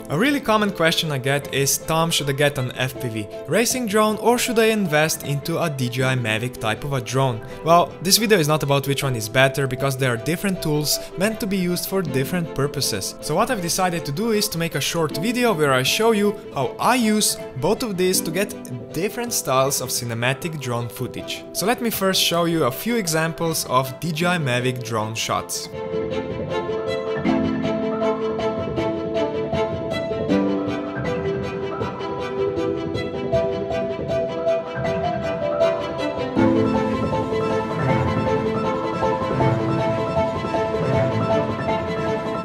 A really common question I get is, Tom, should I get an FPV racing drone or should I invest into a DJI MAVIC type of a drone? Well, this video is not about which one is better because there are different tools meant to be used for different purposes. So what I've decided to do is to make a short video where I show you how I use both of these to get different styles of cinematic drone footage. So let me first show you a few examples of DJI MAVIC drone shots.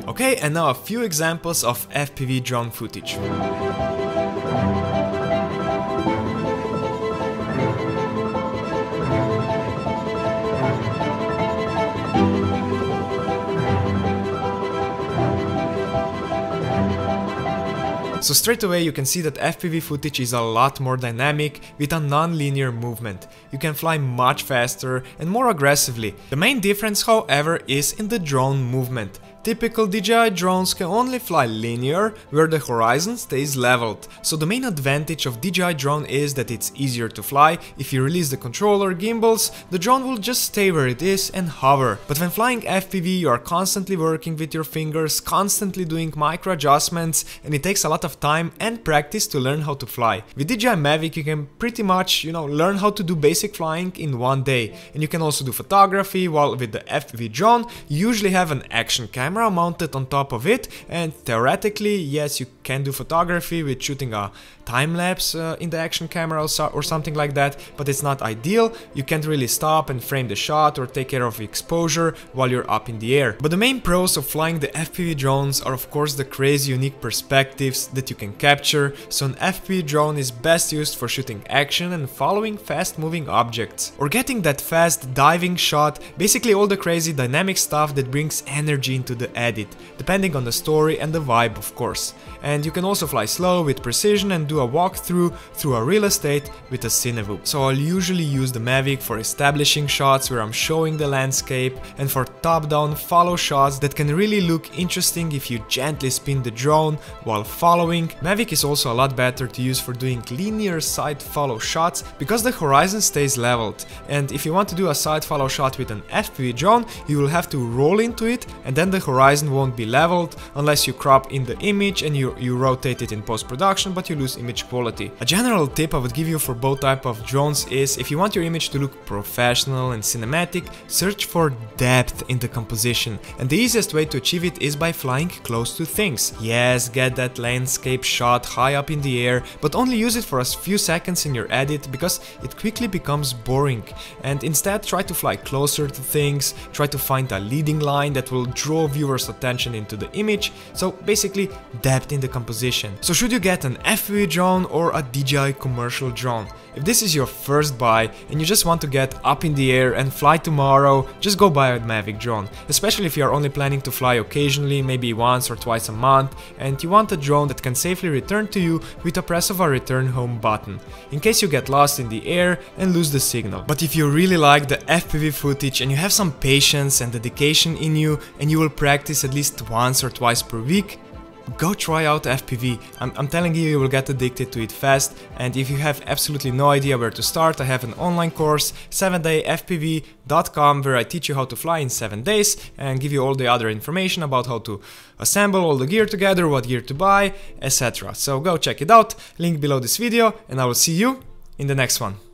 Okay, and now a few examples of FPV drone footage. So straight away you can see that FPV footage is a lot more dynamic with a non-linear movement. You can fly much faster and more aggressively. The main difference, however, is in the drone movement. Typical DJI drones can only fly linear, where the horizon stays leveled. So the main advantage of DJI drone is that it's easier to fly. If you release the controller gimbals, the drone will just stay where it is and hover. But when flying FPV, you are constantly working with your fingers, constantly doing micro adjustments, and it takes a lot of time and practice to learn how to fly. With DJI MAVIC you can pretty much, learn how to do basic flying in one day. And you can also do photography, while with the FPV drone you usually have an action camera mounted on top of it, and theoretically, yes, you can do photography with shooting a time-lapse in the action camera or something like that, but it's not ideal. You can't really stop and frame the shot or take care of exposure while you're up in the air. But the main pros of flying the FPV drones are of course the crazy unique perspectives that you can capture. So an FPV drone is best used for shooting action and following fast-moving objects, or getting that fast diving shot, basically all the crazy dynamic stuff that brings energy into the edit, depending on the story and the vibe of course. And you can also fly slow with precision and do a walkthrough through a real estate with a Cinewhoop. So I'll usually use the MAVIC for establishing shots where I'm showing the landscape, and for top-down follow shots that can really look interesting if you gently spin the drone while following. MAVIC is also a lot better to use for doing linear side follow shots because the horizon stays leveled. And if you want to do a side follow shot with an FPV drone, you will have to roll into it, and then the horizon won't be leveled unless you crop in the image and you rotate it in post-production, but you lose image quality. A general tip I would give you for both type of drones is, if you want your image to look professional and cinematic, search for depth in the composition, and the easiest way to achieve it is by flying close to things. Yes, get that landscape shot high up in the air, but only use it for a few seconds in your edit because it quickly becomes boring, and instead try to fly closer to things, try to find a leading line that will draw viewers' attention into the image. So basically depth in the composition. So should you get an FPV drone or a DJI commercial drone? If this is your first buy and you just want to get up in the air and fly tomorrow, just go buy a MAVIC drone. Especially if you are only planning to fly occasionally, maybe once or twice a month, and you want a drone that can safely return to you with a press of a return home button, in case you get lost in the air and lose the signal. But if you really like the FPV footage and you have some patience and dedication in you, and you will practice at least once or twice per week, go try out FPV. I'm telling you, you will get addicted to it fast. And if you have absolutely no idea where to start, I have an online course, 7dayfpv.com, where I teach you how to fly in 7 days and give you all the other information about how to assemble all the gear together, what gear to buy, etc. So go check it out, link below this video, and I will see you in the next one.